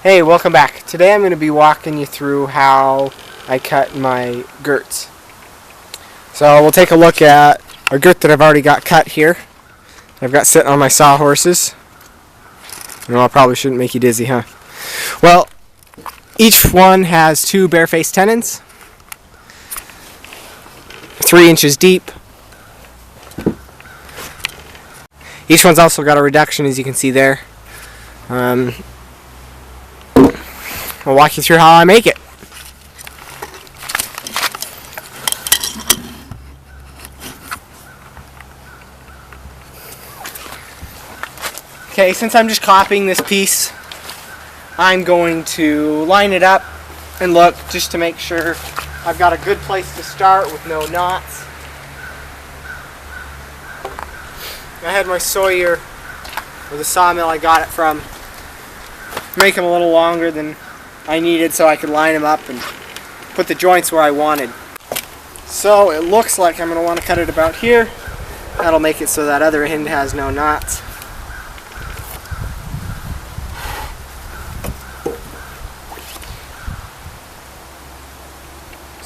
Hey, welcome back. Today I'm going to be walking you through how I cut my girts. So we'll take a look at a girt that I've already got cut here. I've got sitting on my sawhorses. No, I probably shouldn't make you dizzy, huh? Well, each one has two bare-faced tenons, 3 inches deep. Each one's also got a reduction, as you can see there. I'll walk you through how I make it. Okay, since I'm just copying this piece, I'm going to line it up and look just to make sure I've got a good place to start with no knots. I had my sawyer, or the sawmill I got it from, make them a little longer than I needed so I could line them up and put the joints where I wanted. So it looks like I'm going to want to cut it about here. That'll make it so that other end has no knots.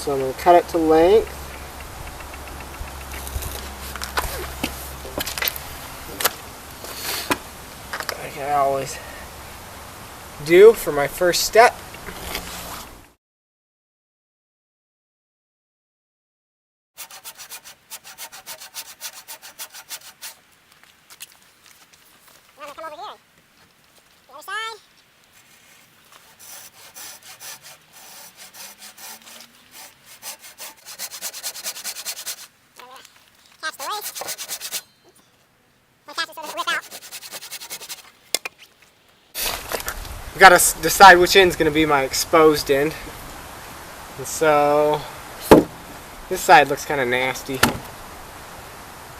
So I'm going to cut it to length. Like I always do for my first step. I've got to decide which end's going to be my exposed end. And so this side looks kind of nasty.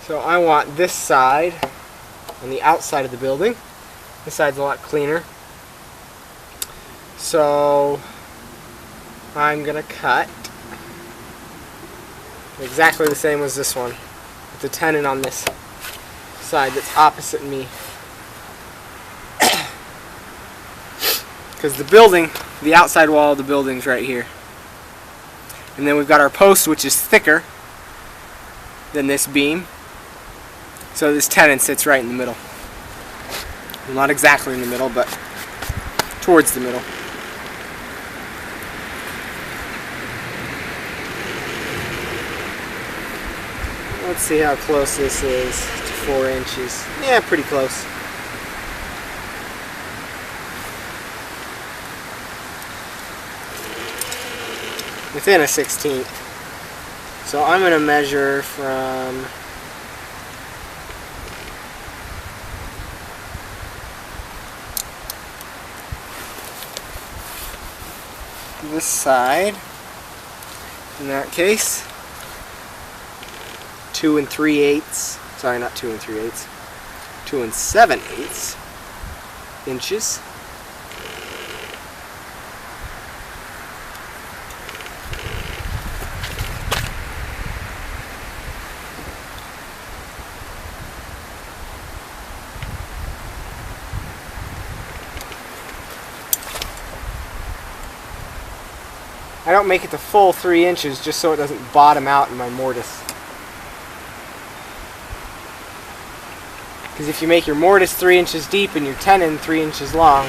So I want this side on the outside of the building. This side's a lot cleaner. So I'm going to cut exactly the same as this one, with the tenon on this side that's opposite me. Because the building, the outside wall of the building's right here. And then we've got our post, which is thicker than this beam. So this tenon sits right in the middle. Well, not exactly in the middle, but towards the middle. Let's see how close this is to 4 inches. Yeah, pretty close. Within a 1/16. So I'm going to measure from this side, in that case, 2 3/8, sorry, not 2 3/8, 2 7/8 inches. I don't make it the full 3 inches just so it doesn't bottom out in my mortise. Because if you make your mortise 3 inches deep and your tenon 3 inches long,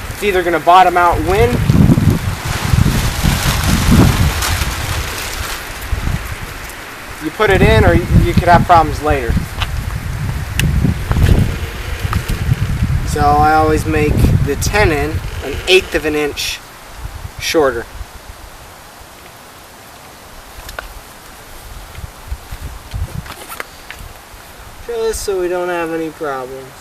it's either going to bottom out when you put it in, or you could have problems later. So I always make the tenon 1/8 of an inch shorter. Just so we don't have any problems.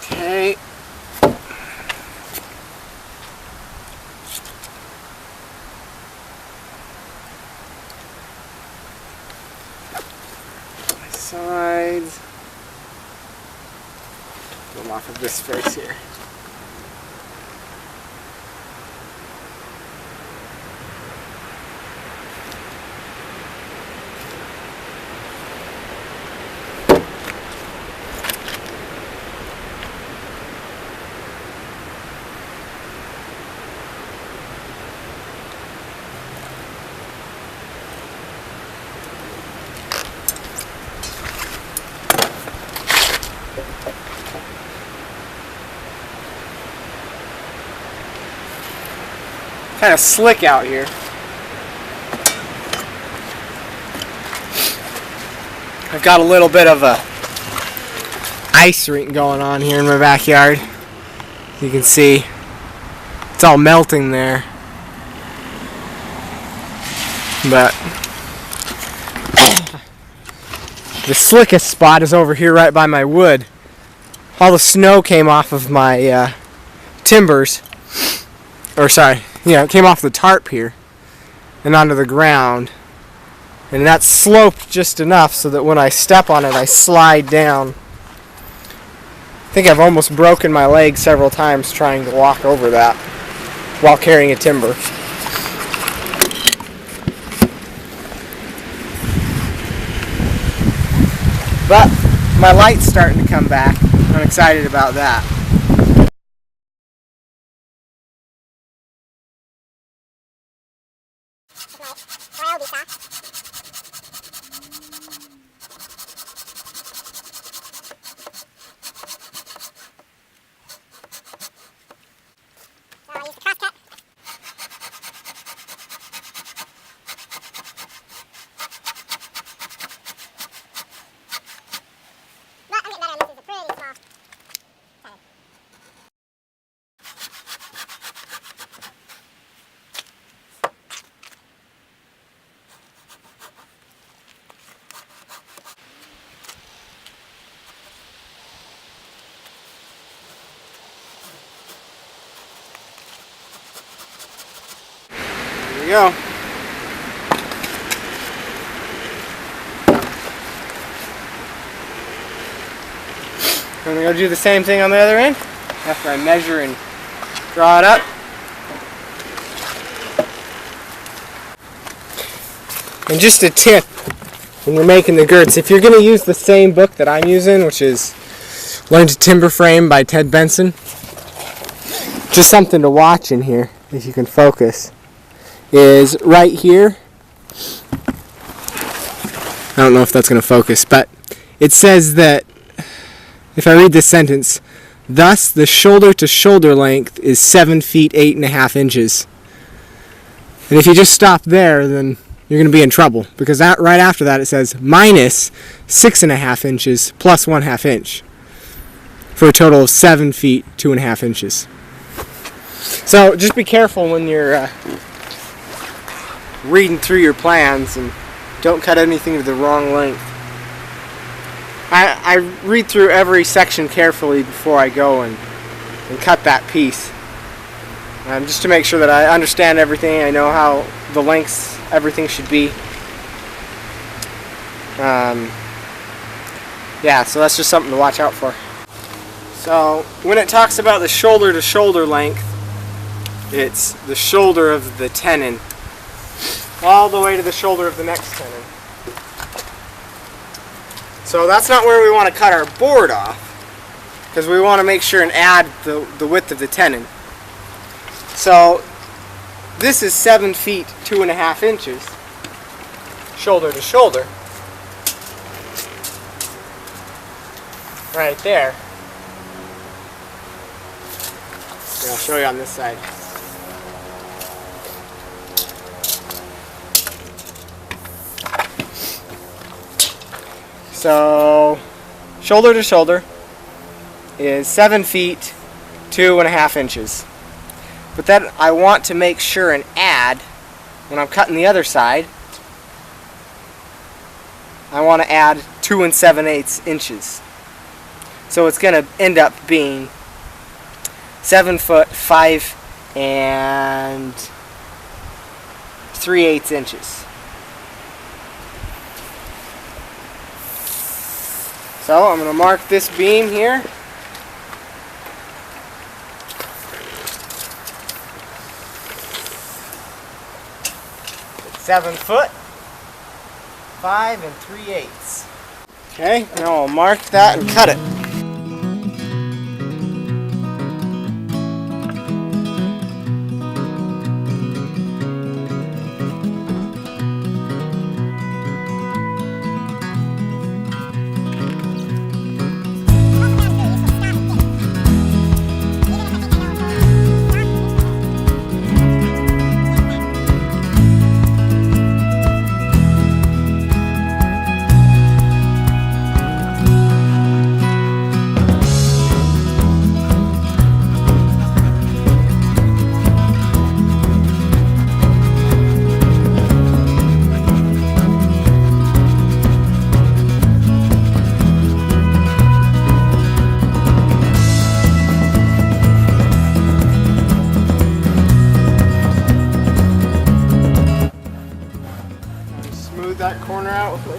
Okay. Sides. Go off of this face here. kind of slick out here. I've got a little bit of a ice rink going on here in my backyard. You can see it's all melting there. But the slickest spot is over here right by my wood. All the snow came off of my timbers. Or sorry, it came off the tarp here and onto the ground. And that's sloped just enough so that when I step on it, I slide down. I think I've almost broken my leg several times trying to walk over that while carrying a timber. But my light's starting to come back. I'm excited about that. There we go. I'm going to go do the same thing on the other end after I measure and draw it up. And just a tip when you're making the girts, if you're going to use the same book that I'm using, which is Learn to Timber Frame by Ted Benson, just something to watch in here, if you can focus, is right here. I don't know if that's going to focus, but it says that, if I read this sentence, thus the shoulder to shoulder length is 7 feet 8.5 inches. And if you just stop there, then you're going to be in trouble, because that, right after that it says minus 6.5 inches plus 1/2 inch, for a total of 7 feet 2.5 inches. So just be careful when you're reading through your plans and don't cut anything to the wrong length. I read through every section carefully before I go and cut that piece, just to make sure that I understand everything. I know how the lengths everything should be. Yeah, so that's just something to watch out for. So when it talks about the shoulder to shoulder length, it's the shoulder of the tenon all the way to the shoulder of the next tenon. So that's not where we want to cut our board off, because we want to make sure and add the width of the tenon. So this is 7 feet 2.5 inches, shoulder to shoulder, right there. Here, I'll show you on this side. So shoulder to shoulder is 7 feet 2.5 inches. But then I want to make sure and add, when I'm cutting the other side, I want to add 2 7/8 inches. So it's going to end up being 7 foot 5 3/8 inches. So I'm going to mark this beam here. It's 7 foot 5 3/8. Okay, now I'll mark that and cut it.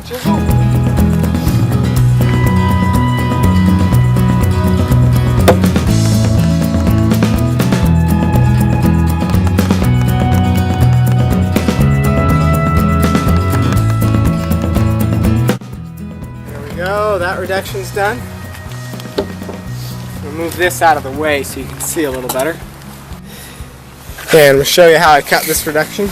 chisel. There we go, that reduction's done. We'll move this out of the way so you can see a little better. And we'll show you how I cut this reduction.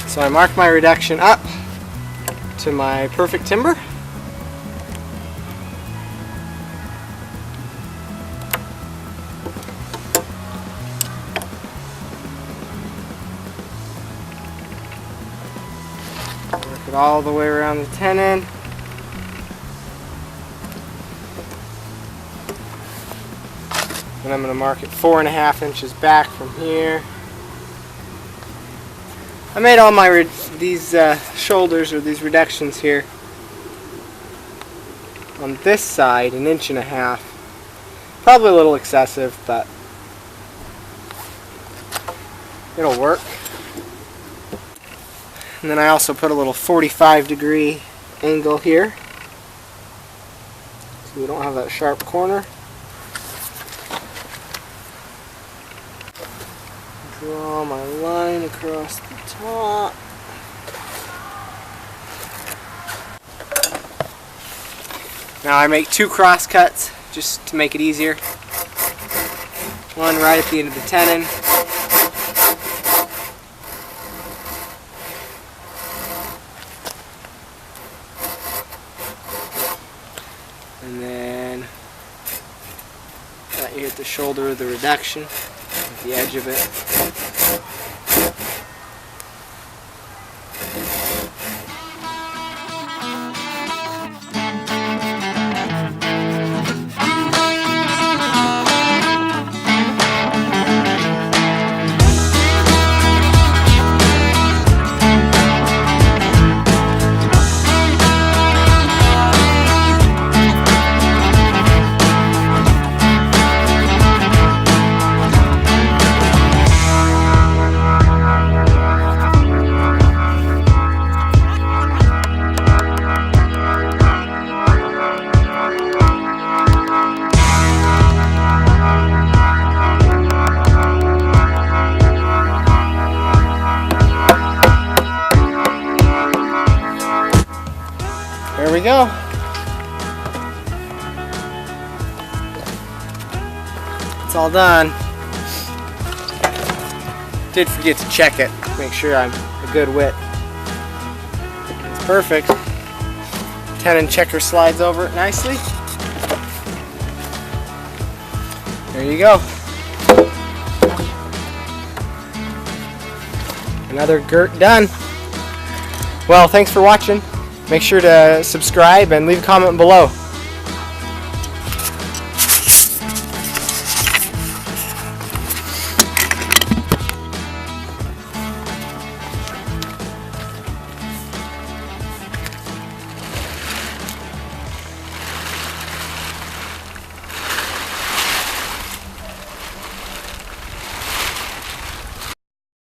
So I mark my reduction up to my perfect timber. Work it all the way around the tenon. And I'm going to mark it 4.5 inches back from here. I made all my these shoulders, or these reductions here, on this side 1.5 inches. Probably a little excessive, but it'll work. And then I also put a little 45-degree angle here, so we don't have that sharp corner. Draw my line across the top. Now I make 2 cross cuts just to make it easier. One right at the end of the tenon. And then right here at the shoulder of the reduction, at the edge of it. There we go. It's all done. Did forget to check it. Make sure I'm a good width. It's perfect. Tenon checker slides over it nicely. There you go. Another girt done. Well, thanks for watching. Make sure to subscribe and leave a comment below.